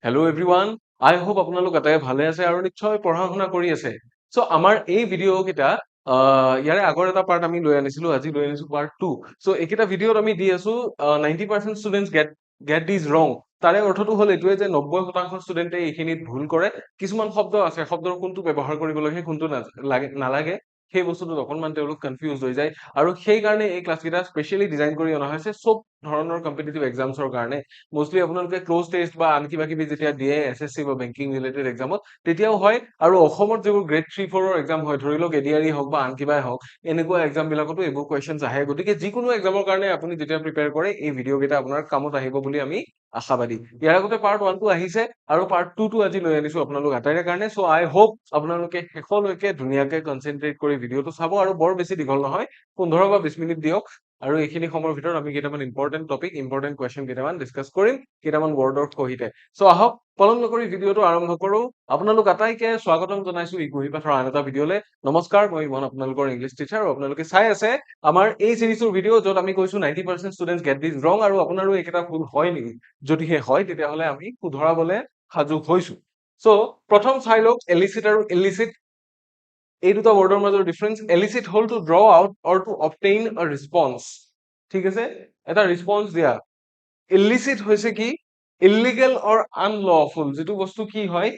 Hello' everyone, আই hope আপোনালোক এটাই ভালে আছে আৰু নিশ্চয় পঢ়া শুনা কৰি আছে। চ' আমাৰ এই ভিডিঅ' কেইটা ইয়াৰে আগৰ এটা পাৰ্ট আমি লৈ আনিছিলো, আজি লৈ আনিছো পাৰ্ট 2। চ' এইকেইটা ভিডিঅ'ত আমি দি আছো 90% ষ্টুডেণ্টছ গেট দিজ ৰং। তাৰে অৰ্থটো হ'ল এইটোৱে যে 90% ষ্টুডেণ্টে এইখিনিত ভুল কৰে। কিছুমান শব্দ আছে, শব্দৰ কোনটো ব্যৱহাৰ কৰিব লাগে কোনটো নালাগে, সেই বস্তুটোত অকণমান তেওঁলোক কনফিউজ হৈ যায়। আৰু সেইকাৰণে এই ক্লাছকেইটা স্পেচিয়েলি ডিজাইন কৰি অনা হৈছে চব ধৰণৰ কম্পিটিটিভ এক্সামছৰ কাৰণে। মোষ্টলি আপোনালোকে ক্ল'জ টেষ্ট বা আন কিবা কিবি যেতিয়া দিয়ে SSC বা বেংকিং ৰিলেটেড এক্সামত, তেতিয়াও হয়। আৰু অসমত যিবোৰ গ্ৰেড 3-4ৰ এক্সাম হয়, ধৰি লওক এডিআৰই হওক বা আন কিবাই হওক, এনেকুৱা এক্সাম বিলাকতো এইবোৰ কুৱেশ্যনছ আহে। গতিকে যিকোনো এক্সামৰ কাৰণে আপুনি যেতিয়া প্ৰিপেয়াৰ কৰে, এই ভিডিঅ' কেইটা আপোনাৰ কামত আহিব বুলি আমি আশাবাদী। ইয়াৰ আগতে পাৰ্ট 1টো আহিছে আৰু পাৰ্ট 2টো আজি লৈ আনিছো আপোনালোক আটাইৰে কাৰণে। চ' আই হোপ আপোনালোকে শেষলৈকে ধুনীয়াকে কনচেনট্ৰেট কৰি ভিডিঅ'টো চাব আৰু বৰ বেছি দীঘল নহয়, 15 বা 20 মিনিট দিয়ক। আৰু এইখিনি সময়ৰ ভিতৰত আমি কেইটামান ইম্পৰ্টেণ্ট টপিক, ইম্পৰ্টেণ্ট কুৱেশ্যন কেইটামান ডিছকাছ কৰিম কেইটামান ৱৰ্ডৰ সহিতে। চ' আহক পলম নকৰি ভিডিঅ'টো আৰম্ভ কৰো। আপোনালোক আটাইকে স্বাগতম জনাইছো ইকুহি পাঠৰ আন এটা ভিডিঅ'লে। নমস্কাৰ, মই ইমন, আপোনালোকৰ ইংলিছ টিচাৰ, আৰু আপোনালোকে চাই আছে আমাৰ এই চিৰিজৰ ভিডিঅ' য'ত আমি কৈছো 90% ষ্টুডেণ্টছ গেট দিছ ৰং। আৰু আপোনাৰো এইকেইটা ভুল হয় নেকি? যদিহে হয় তেতিয়াহ'লে আমি শুধৰাবলৈ সাজু হৈছো। চ' প্ৰথম চাই লওক এলিচিট আৰু ইলিচিট এই দুটা ৱৰ্ডৰ মাজৰ ডিফাৰেন্স। এলিচিট হ'ল to draw out or to obtain a response. ঠিক আছে, এটা ৰেছপন্স দিয়া। ইলিচিট হৈছে কি? ইলিগেল অৰ আনলফুল, যিটো বস্তু কি হয়,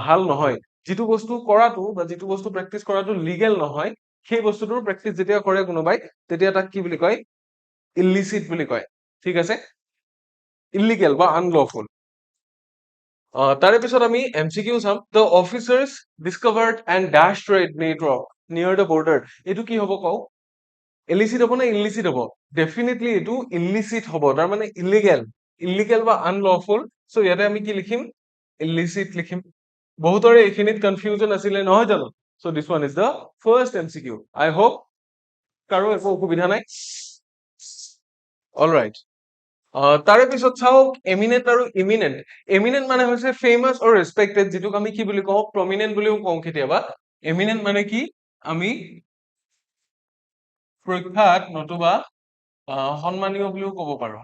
ভাল নহয়। যিটো বস্তু কৰাটো বা যিটো বস্তু প্ৰেক্টিচ কৰাটো লিগেল নহয়, সেই বস্তুটোৰ প্ৰেক্টিচ যেতিয়া কৰে কোনোবাই, তেতিয়া তাক কি বুলি কয়? ইলিচিট বুলি কয়। ঠিক আছে, ইলিগেল বা আনলফুল। তাৰে পিছত আমি MCQ চাম। দ্য অফিচাৰ্ছ ডিস্কভাৰ্ড এণ্ড ডেশ ট্ৰেড নেটৱৰ্ক নিয়াৰ দ্য বৰ্ডাৰ। এইটো কি হ'ব কওক? ইলিচিট হ'ব নে ইলিচিট হ'ব? ডেফিনেটলি এইটো ইলিচিট হ'ব, তাৰমানে ইলিগেল বা আনলফুল। চ' ইয়াতে আমি কি লিখিম? ইলিচিট লিখিম। বহুতৰে এইখিনিত কনফিউজন আছিলে নহয় জানো? So' this one is the first MCQ। I hope কাৰো একো অসুবিধা নাই। অলৰাইট, তাৰে পিছত চাওক এমিনেণ্ট আৰু ইমিনেণ্ট। এমিনেণ্ট মানে হৈছে ফেমাছ অৰ ৰেছপেক্টেড, যিটোক আমি কি বুলি কওঁ? প্ৰমিনেণ্ট বুলিও কওঁ কেতিয়াবা। এমিনেণ্ট মানে কি? আমি প্ৰখ্যাত নতুবা সন্মানীয় বুলিও ক'ব পাৰো।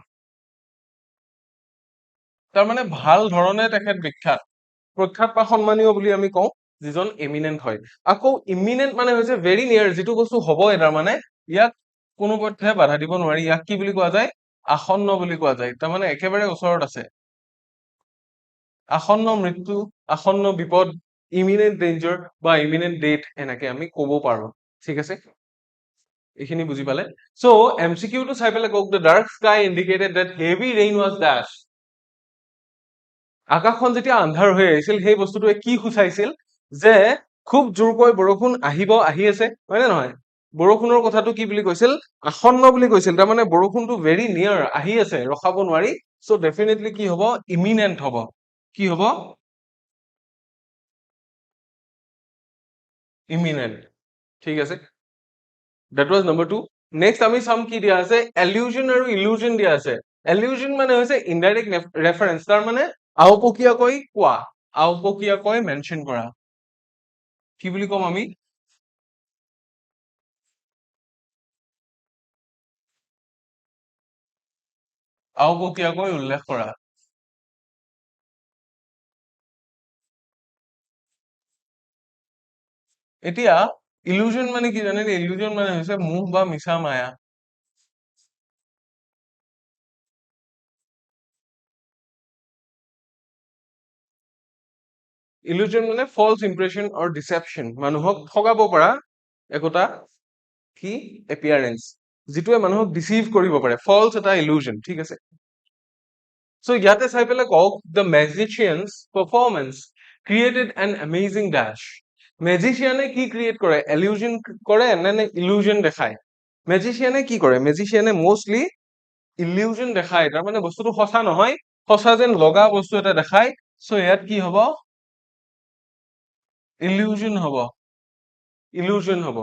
তাৰমানে ভাল ধৰণে তেখেত বিখ্যাত, প্ৰখ্যাত বা সন্মানীয় বুলি আমি কওঁ যিজন এমিনেণ্ট হয়। আকৌ ইমিনেণ্ট মানে হৈছে ভেৰি নিয়াৰ, যিটো বস্তু হ'বই, তাৰমানে ইয়াক কোনো পধ্যে বাধা দিব নোৱাৰি। ইয়াক কি বুলি কোৱা যায়? আসন্ন বুলি কোৱা যায়। তাৰমানে একেবাৰে ওচৰত আছে। আসন্ন মৃত্যু, আসন্ন বিপদ, ইমিনেণ্ট ডেঞ্জাৰ বা ইমিনেণ্ট ডেথ এনেকে আমি ক'ব পাৰো। ঠিক আছে, এইখিনি বুজি পালে? চ' MCQটো চাই পেলাই কওক। The dark sky indicated that heavy rain was dash. আকাশখন যেতিয়া আন্ধাৰ হৈ আহিছিল, সেই বস্তুটোৱে কি সূচাইছিল? যে খুব জোৰকৈ বৰষুণ আহি আছে, হয় নে নহয়? বৰষুণৰ কথাটো কি বুলি কৈছিল? আসন্ন বুলি কৈছিল। তাৰমানে বৰষুণটো ভেৰি নিয়াৰ, আহি আছে, ৰখাব নোৱাৰি। চ' ডেফিনেটলি কি হ'ব? ইমিনেণ্ট হ'ব। কি হ'ব? ইমিনেণ্ট। ঠিক আছে, that was number 2. নেক্সট আমি চাম কি দিয়া আছে? এলিউজন আৰু ইলিউজন দিয়া আছে। এলিউজন মানে হৈছে ইনডাইৰেক্ট ৰেফাৰেন্স, তাৰমানে আওপকীয়াকৈ কোৱা, আওপকীয়াকৈ মেনশ্যন কৰা। কি বুলি ক'ম আমি? আওপকীয়াকৈ উল্লেখ কৰা। এতিয়া ইলিউজন মানে কি জানেনে? ইলিউজন মানে হৈছে মোহ বা মিছা মায়া। ইলিউজন মানে ফলছ ইম্প্ৰেশ্যন অৰ ডিচেপশ্যন, মানুহক ঠগাব পৰা একোটা কি এপিয়াৰেঞ্চ, যিটোৱে মানুহক ডিচিভ কৰিব পাৰে, ফলছ এটা ইলিউজন। ঠিক আছে, চ' ইয়াতে চাই পেলাই কওক। The magicians performance created an amazing dash. মেজিচিয়ানে কি ক্ৰিয়েট কৰে? এলিউজন কৰে নে ইলিউজন দেখায়? মেজিচিয়ানে কি কৰে? মেজিচিয়ানে মষ্টলি ইলিউজন দেখায়, তাৰমানে বস্তুটো সঁচা নহয়, সঁচা যেন লগা বস্তু এটা দেখায়। চ' ইয়াত কি হ'ব? ইলিউজন হ'ব, ইলিউজন হ'ব।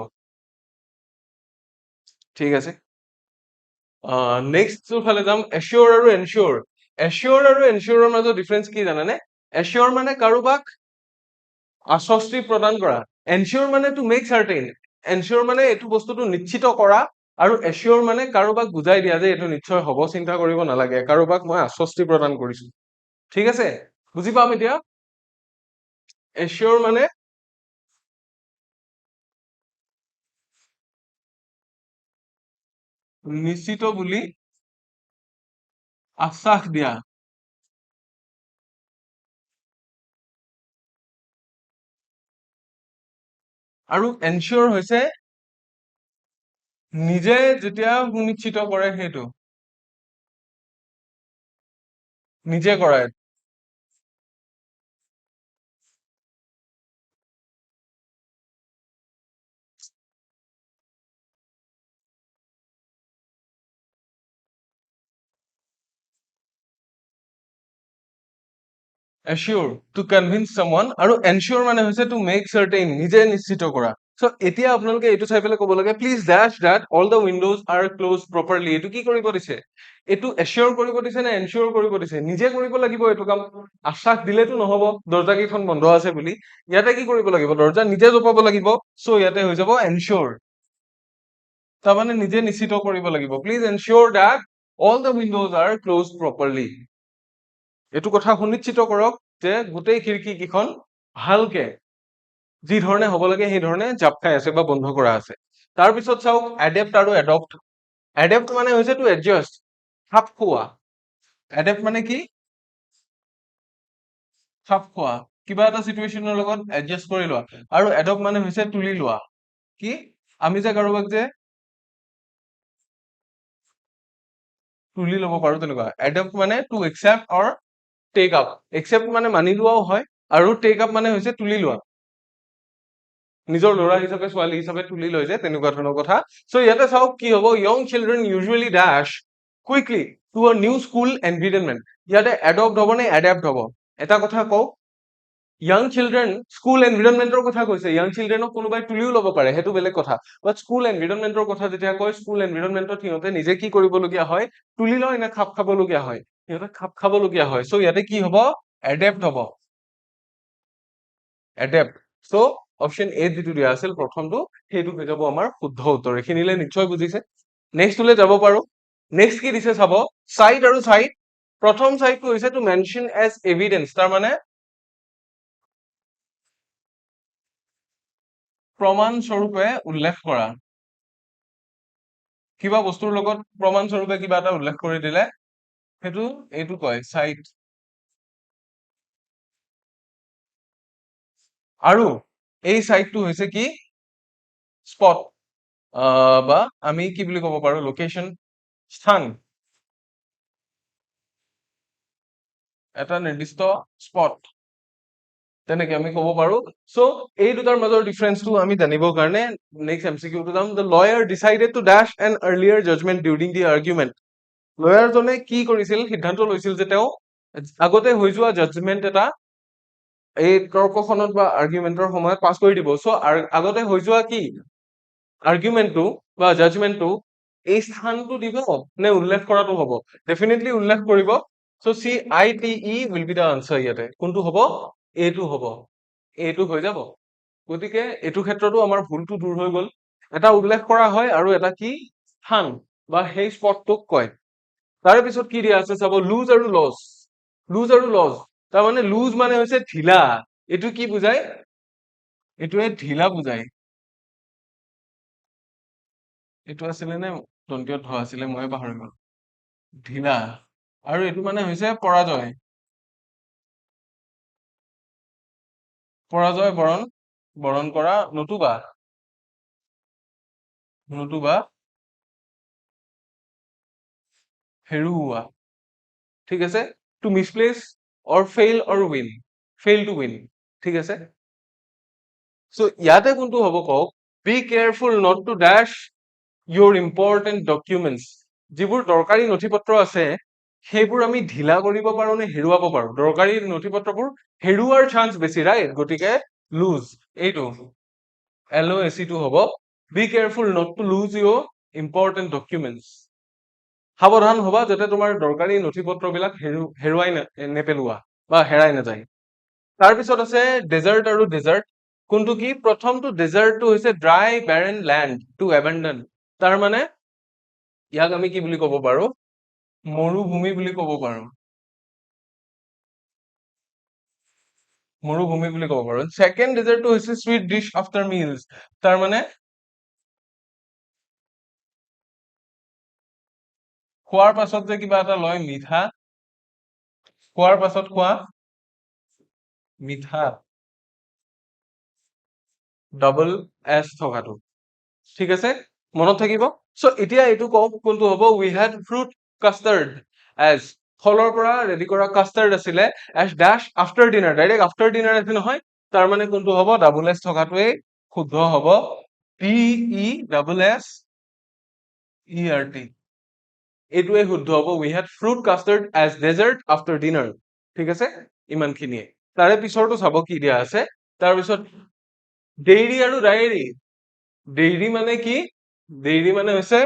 ঠিক আছে, নেক্সট ফালে যাম। এচিয়ৰ আৰু এনচিয়ৰ। এচিয়ৰ আৰু এনচিয়ৰৰ মাজত ডিফাৰেন্স কি জানানে? এচিয়ৰ মানে কাৰোবাক আশ্বস্তি প্ৰদান কৰা। এনচিয়ৰ মানে টু মেক চাৰ্টেইন। এনচিয়ৰ মানে এইটো বস্তুটো নিশ্চিত কৰা, আৰু এচিয়ৰ মানে কাৰোবাক বুজাই দিয়া যে এইটো নিশ্চয় হ'ব, চিন্তা কৰিব নালাগে, কাৰোবাক মই আশ্বস্তি প্ৰদান কৰিছো। ঠিক আছে, বুজি পাম এতিয়া এচিয়ৰ মানে নিশ্চিত বুলি আশ্বাস দিয়া আৰু এনচিয়ৰ হৈছে নিজে যেতিয়া সুনিশ্চিত কৰে সেইটো নিজে কৰাই assure to convince someone আৰু ensure মানে হৈছে to make certain নিজে নিশ্চিত কৰা so এতিয়া আপোনালোকে এইটো চাই পেলাই ক'ব লাগে please dash that all the windows are closed properly এইটো কি কৰিব দিছে এইটো assure কৰিব দিছে নে ensure কৰিব দিছে নিজে কৰিব লাগিব এইটো কাম আশ্বাস দিলেতো নহব দৰ্জা কেইখন বন্ধ আছে বুলি ইয়াতে কি কৰিব লাগিব দৰ্জা নিজে জপাব লাগিব so ইয়াতে হৈ যাব ensure তাৰমানে নিজে নিশ্চিত কৰিব লাগিব please ensure that all the windows are closed properly এইটো কথা সুনিশ্চিত কৰক যে গোটেই খিৰিকী কেইখন ভালকে যি ধৰণে হ'ব লাগে সেই ধৰণে জাপ খাই আছে বা বন্ধ কৰা আছে তাৰপিছত চাওক এডেপ্ট আৰু এডপ্ট এডেপ্ট মানে হৈছে টু এডজাষ্ট খাপ খোৱা এডেপ্ট মানে কি খাপ খোৱা কিবা এটা চিটুৱেশ্যনৰ লগত এডজাষ্ট কৰি লোৱা আৰু এডপ্ট মানে হৈছে তুলি লোৱা কি আমি যে কাৰোবাক যে তুলি ল'ব পাৰো তেনেকুৱা এডপ্ট মানে টু একচেপ্ট অৰ টেক আপ একচেপ্ট মানে মানি লোৱাও হয় আৰু টেক আপ মানে হৈছে তুলি লোৱা নিজৰ ল'ৰা হিচাপে ছোৱালী হিচাপে তুলি লৈ যে তেনেকুৱা ধৰণৰ কথা চ' ইয়াতে চাওক কি হ'ব য়ং চিলড্ৰেন ইউজুৱেলি ডেশ quickly to a new school environment ইয়াতে এডপ্ট হ'ব নে এডেপ্ট হ'ব এটা কথা কওক য়াং চিলড্ৰেন স্কুল এনভাইৰনমেণ্টৰ কথা কৈছে য়াং চিলড্ৰেনক কোনোবাই তুলিও ল'ব পাৰে সেইটো বেলেগ কথা বাট স্কুল এনভাইৰনমেণ্টৰ কথা যেতিয়া কয় স্কুল এনভাইৰনমেণ্টত সিহঁতে নিজে কি কৰিবলগীয়া হয় তুলি লয় নে খাপ খাবলগীয়া হয় সিহঁতে খাপ খাবলগীয়া হয় চ' ইয়াতে কি হ'ব এডেপ্ট হ'ব এডেপ্ট চ' অপশ্যন এ যিটো দিয়া আছিল প্ৰথমটো সেইটো হৈ যাব আমাৰ শুদ্ধ উত্তৰ এইখিনিলে নিশ্চয় বুজিছে নেক্সটলৈ যাব পাৰো নেক্সট কি দিছে চাব চাইট আৰু চাইট প্ৰথম চাইটটো হৈছে টু মেনশ্যন এজ এভিডেন্স তাৰমানে প্ৰমাণ স্বৰূপে উল্লেখ কৰা কিবা বস্তুৰ লগত প্ৰমাণ স্বৰূপে কিবা এটা উল্লেখ কৰি দিলে সেইটো এইটো কয় চাইট আৰু এই চাইটটো হৈছে কি স্পট বা আমি কি বুলি ক'ব পাৰো লোকেশ্যন স্থান এটা নিৰ্দিষ্ট স্পট তেনেকে আমি ক'ব পাৰো চ' এই দুটাৰ মাজৰ ডিফাৰেন্সটো আমি জানিবৰ কাৰণে নেক্সট এমচিকিউটো যাম the lawyer decided to dash an earlier judgement during the argument লয়াৰজনে কি কৰিছিল সিদ্ধান্ত লৈছিল যে তেওঁ আগতে হৈ যোৱা জাজমেণ্ট এটা এই তৰ্কখনত বা আৰ্গুমেণ্টৰ সময়ত পাছ কৰি দিব চ' আগতে হৈ যোৱা কি আৰ্গুমেণ্টটো বা জাজমেণ্টটো এই স্থানটো দিব নে উল্লেখ কৰাটো হ'ব ডেফিনেটলি উল্লেখ কৰিব so' C I T E will be the answer ইয়াতে কোনটো হ'ব এইটো হ'ব এইটো হৈ যাব গতিকে এইটো ক্ষেত্ৰতো আমাৰ ভুলটো দূৰ হৈ গ'ল এটা উল্লেখ কৰা হয় আৰু এটা কি স্থান বা সেই স্পটটোক কয় তাৰে পিছত কি দিয়া আছে চাব লুজ আৰু লছ লুজ আৰু লছ তাৰমানে লুজ মানে হৈছে ঢিলা এইটো কি বুজাই এইটোৱে ঢিলা বুজাই এইটো আছিলে নে দন্তীয়ত ধ আছিলে মই পাহৰি গলো ঢিলা আৰু এইটো মানে হৈছে পৰাজয় পৰাজয় বৰণ কৰা নতুবা হেৰুওৱা ঠিক আছে to misplace or fail to win ঠিক আছে চ' ইয়াতে কোনটো হ'ব কওক বি কেয়াৰফুল নট টু ডেশ ইউৰ ইম্পৰ্টেণ্ট ডকুমেণ্টছ যিবোৰ দৰকাৰী নথি পত্ৰ আছে সেইবোৰ আমি ঢিলা কৰিব পাৰো নে হেৰুৱাব পাৰো দৰকাৰী নথি পত্ৰবোৰ হেৰুৱাৰ চান্স বেছি ৰাইট গতিকে লুজ এইটো LOAC টো হ'ব B careful not to lose Euro important documents সাৱধান হবা যাতে তোমাৰ দৰকাৰী নথি পত্ৰবিলাক হেৰুৱাই নেপেলোৱা বা হেৰাই নাযায় তাৰপিছত আছে ডেজাৰ্ট আৰু ডেজাৰ্ট কোনটো কি প্ৰথমটো ডেজাৰ্টটো হৈছে ড্ৰাই বেৰেন লেণ্ড টু এবেণ্ডন তাৰ মানে ইয়াক আমি কি বুলি ক'ব পাৰো মৰুভূমি বুলি ক'ব পাৰো মৰুভূমি বুলি ক'ব পাৰো সেকেন্ড ডেজাৰ্টটো হৈছে সুইট ডিশ আফটাৰ মিলস তাৰ মানে খোৱাৰ পাছত যে কিবা এটা লয় মিঠা খোৱাৰ পাছত খোৱা মিঠা ডাবল এছ থকাটো ঠিক আছে মনত থাকিব সো এতিয়া এইটো কওঁ কোনটো হ'ব we had fruit custard as ফলৰ পৰা ৰেডি কৰা কাষ্টাৰ্ড আছিলে as dash after dinner direct after dinner আছে নহয় তাৰ মানে কোনটো হ'ব ডাবল এছ থকাটোৱেই শুদ্ধ হ'ব P E double S E R T এইটোৱে শুদ্ধ হ'ব we had fruit custard as dessert after dinner ঠিক আছে ইমানখিনিয়ে তাৰে পিছৰটো চাব কি দিয়া আছে তাৰপিছত ডেইৰী আৰু ডায়েৰী ডেইৰী মানে কি ডেইৰী মানে হৈছে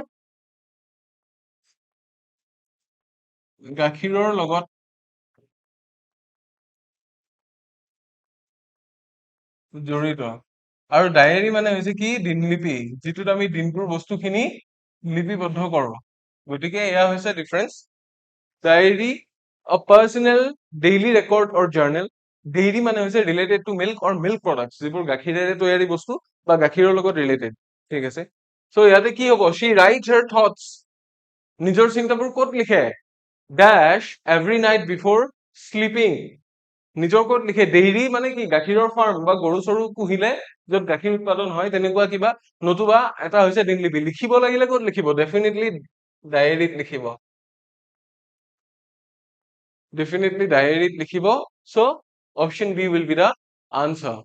গাখীৰৰ লগত জড়িত আৰু ডায়েৰী মানে হৈছে কি দিনলিপি যিটোত আমি দিনটোৰ বস্তুখিনি লিপিবদ্ধ কৰো গতিকে এয়া হৈছে difference diary a personal daily record or journal dairy মানে হৈছে related to milk or milk products যিবোৰ গাখীৰেৰে তৈয়াৰী বস্তু বা গাখীৰৰ লগত ৰিলেটেড ঠিক আছে সো ইয়াতে কি হ'ব she writes her thoughts নিজৰ চিন্তাবোৰ ক'ত লিখে ড্যাশ এভৰি নাইট বিফোৰ শ্লিপিং নিজৰ ক'ত লিখে ডেইৰী মানে কি গাখীৰৰ ফাৰ্ম বা গৰু চৰু পুহিলে য'ত গাখীৰ উৎপাদন হয় তেনেকুৱা কিবা নতুবা এটা হৈছে দিনলিপি লিখিব লাগিলে ক'ত লিখিব ডেফিনেটলি ডায়েৰীত লিখিব definitely diary লিখিব so option B will be the answer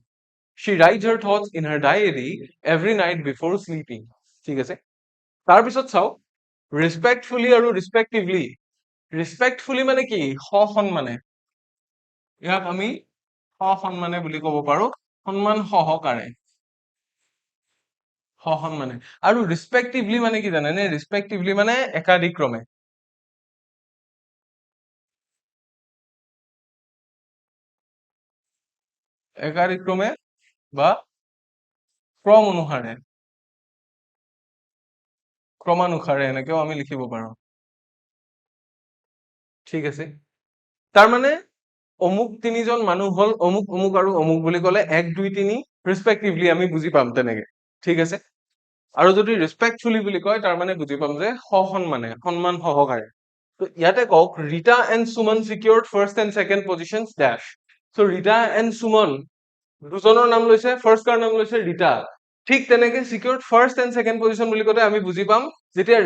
she writes her thoughts in her diary every night before sleeping ঠিক আছে তাৰ পিছত চাও respectfully আৰু respectfully মানে কি সন্মানে ইয়াক আমি সন্মানে বুলি ক'ব পাৰো সন্মান সন্মানে আৰু respectively মানে কি জানেনে respectively মানে একাদিক্ৰমে একাদিক্ৰমে বা ক্ৰমানুসাৰে এনেকেও আমি লিখিব পাৰো ঠিক আছে তাৰ মানে অমুক তিনিজন মানুহ হল অমুক অমুক আৰু অমুক বুলি ক'লে 1 2 3 ৰেসপেক্টিভলি আমি বুজি পাম তেনেকে ঠিক আছে আৰু যদি ৰেসপেক্টফুলি বুলি কয় তাৰ মানে বুজি পাম যে সন্মানে সন্মান সহকাৰে তো ইয়াতে কওক Rita and Suman secured first and second positions dash so Rita and Suman দুজনৰ নাম লৈছে ফাৰ্ষ্ট কাৰ নাম লৈছে ৰীতা ঠিক তেনেকে সিকিউৰড ফাৰ্ষ্ট এণ্ড সেকেন্ড পজিশন বুলি কলে আমি বুজি পাম যেতিয়া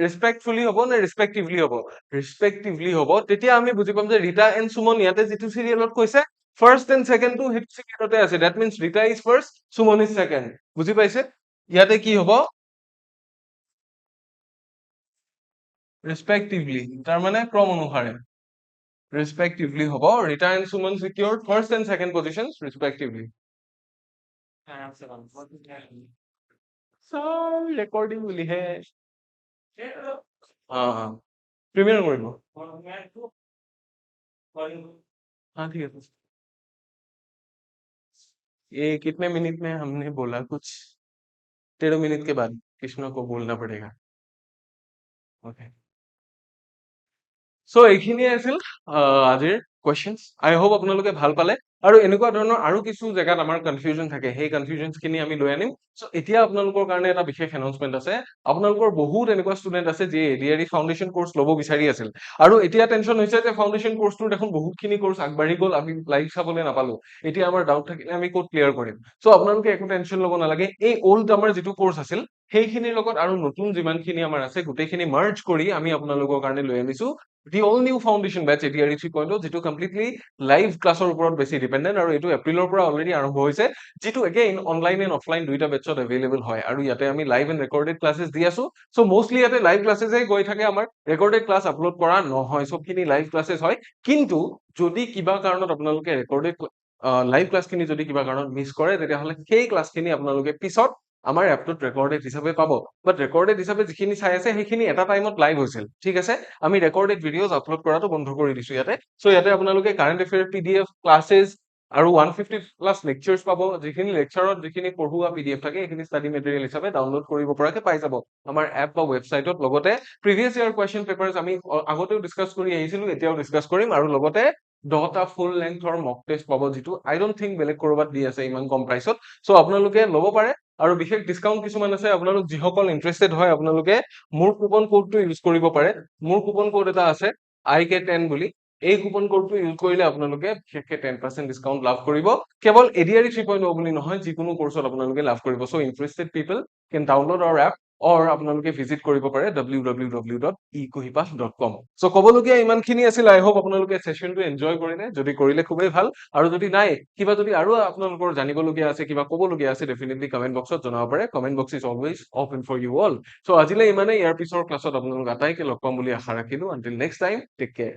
ৰেসপেক্টফুলি হ'ব নে ৰেসপেক্টিভলি হ'ব ৰেসপেক্টিভলি হ'ব তেতিয়া আমি বুজি পাম যে ৰীতা এণ্ড সুমন ইয়াতে যিটো সিৰিয়েলত কৈছে first and second to hit সিৰিয়েলতে আছে that means Rita is first Suman is second বুজি পাইছে ইয়াতে কি হ'ব ৰেসপেক্টিভলি তাৰ মানে ক্ৰম অনুসাৰে respectively হ'ব Rita and Suman secured first and second positions respectively recording বুলিহে প্ৰিমিয়াৰ কৰিব हाँ ठीक है ये कितने मिनट में हमने बोला कुछ 13 मिनट के बाद कृष्ण को बोलना पड़ेगा ओके সো এইখিনিয়ে আছিল আজিৰ কুৱেশ্যনছ আই হোপ আপোনালোকে ভাল পালে আৰু এনেকুৱা ধৰণৰ আৰু কিছু জেগাত আমাৰ কনফিউজন থাকে সেই কনফিউজনছ খিনি আমি লৈ আনিম সো এতিয়া আপোনালোকৰ কাৰণে এটা বিশেষ এনাউন্সমেন্ট আছে আপোনালোকৰ বহুত এনেকুৱা ষ্টুডেন্ট আছে যি এডিআৰই ফাউণ্ডেশ্যন কোৰ্চ ল'ব বিচাৰি আছিল আৰু এতিয়া টেনচন হৈছে যে ফাউণ্ডেশ্যন কোৰ্চটোৰ দেখোন বহুতখিনি কোৰ্চ আগবাঢ়ি গ'ল আমি লাইভ চাবলৈ নাপালো এতিয়া আমাৰ ডাউট থাকিলে আমি ক'ত ক্লিয়াৰ কৰিম সো আপোনালোকে একো টেনচন ল'ব নালাগে এই ওল্ড আমাৰ যিটো কোৰ্চ আছিল সেইখিনিৰ লগত আৰু নতুন যিমানখিনি আমাৰ আছে গোটেইখিনি মাৰ্জ কৰি আমি আপোনালোকৰ কাৰণে লৈ আনিছো the all new foundation batch ATRE 3.0 যিটো কমপ্লিটলি লাইভ ক্লাছৰ ওপৰত বেছি ডিপেন্ডেন্ট আৰু এইটো এপ্ৰিলৰ পৰা অলৰেডি আৰম্ভ হৈছে যিটো এগেইন অনলাইন এণ্ড অফলাইন দুইটা বেটছত এভেইলেবল হয় আৰু ইয়াতে আমি লাইভ এণ্ড ৰেকৰ্ডেড ক্লাছেছ দি আছো সো মোষ্টলি ইয়াতে লাইভ ক্লাছেছই গৈ থাকে আমাৰ ৰেকৰ্ডেড ক্লাছ আপলোড কৰা নহয় সবখিনি লাইভ ক্লাছেছ হয় কিন্তু যদি কিবা কাৰণত আপোনালোকে ৰেকৰ্ডেড লাইভ ক্লাছখিনি যদি কিবা কাৰণত মিছ কৰে তেতিয়াহ'লে সেই ক্লাছখিনি আপোনালোকে পিছত আমাৰ এপটোত ৰেকৰ্ডেড হিচাপে পাব বাট ৰেকৰ্ডেড হিচাপে যিখিনি চাই আছে সেইখিনি এটা টাইমত লাইভ হৈছিল ঠিক আছে আমি ৰেকৰ্ডেড ভিডিঅ'জ আপলোড কৰাটো বন্ধ কৰি দিছো ইয়াতে সো ইয়াতে আপোনালোকে কাৰেণ্ট এফেয়াৰ পিডিএফ ক্লাছেছ আৰু 150 প্লাছ লেকচাৰ্ছ পাব যিখিনি লেকচাৰত যিখিনি পঢ়ুৱা পিডিএফ থাকে সেইখিনি ষ্টাডি মেটেৰিয়েল হিচাপে ডাউনলোড কৰিব পৰাকে পাই যাব আমাৰ এপ বা ৱেবছাইটত লগতে প্ৰিভিয়াছ ইয়াৰ কুৱেশ্যন পেপাৰ্ছ আমি আগতেও ডিছকাছ কৰি আহিছিলো এতিয়াও ডিছকাছ কৰিম আৰু লগতে 10টা ফুল লেংথৰ মক টেষ্ট পাব, যিটো আই ডোন্ট থিংক বেলেগ ক'ৰবাত দি আছে ইমান কম প্ৰাইচত। চ' আপোনালোকে ল'ব পাৰে, আৰু বিশেষ ডিছকাউণ্ট কিছুমান আছে। আপোনালোক যিসকল ইণ্টাৰেষ্টেড হয় আপোনালোকে মোৰ কুপন কোডটো ইউজ কৰিব পাৰে। মোৰ কুপন কোড এটা আছে IK10 বুলি। এই কুপন কোডটো ইউজ কৰিলে আপোনালোকে বিশেষকে 10% ডিছকাউণ্ট লাভ কৰিব। কেৱল ADRE 3.0 বুলি নহয়, যিকোনো কোৰ্চত আপোনালোকে লাভ কৰিব। চ' ইণ্টাৰেষ্টেড পিপল কেন ডাউনলোড আৱাৰ এপ, অৰ আপোনালোকে ভিজিট কৰিব পাৰে www.ecohipath.com। চ' ক'বলগীয়া ইমানখিনি আছিল। আই হোপ আপোনালোকে সেশনটো এনজয় কৰিলে। যদি কৰিলে খুবেই ভাল, আৰু যদি নাই, কিবা যদি আৰু আপোনালোকৰ জানিবলগীয়া আছে, কিবা ক'বলগীয়া আছে, ডেফিনেটলি কমেণ্ট বক্সত জনাব পাৰে। Comment box is always open for you all. So' আজিলে ইমানেই। ইয়াৰ পিছৰ ক্লাছত আপোনালোক আটাইকে লগ পাম বুলি আশা ৰাখিলো। Until next time, take care.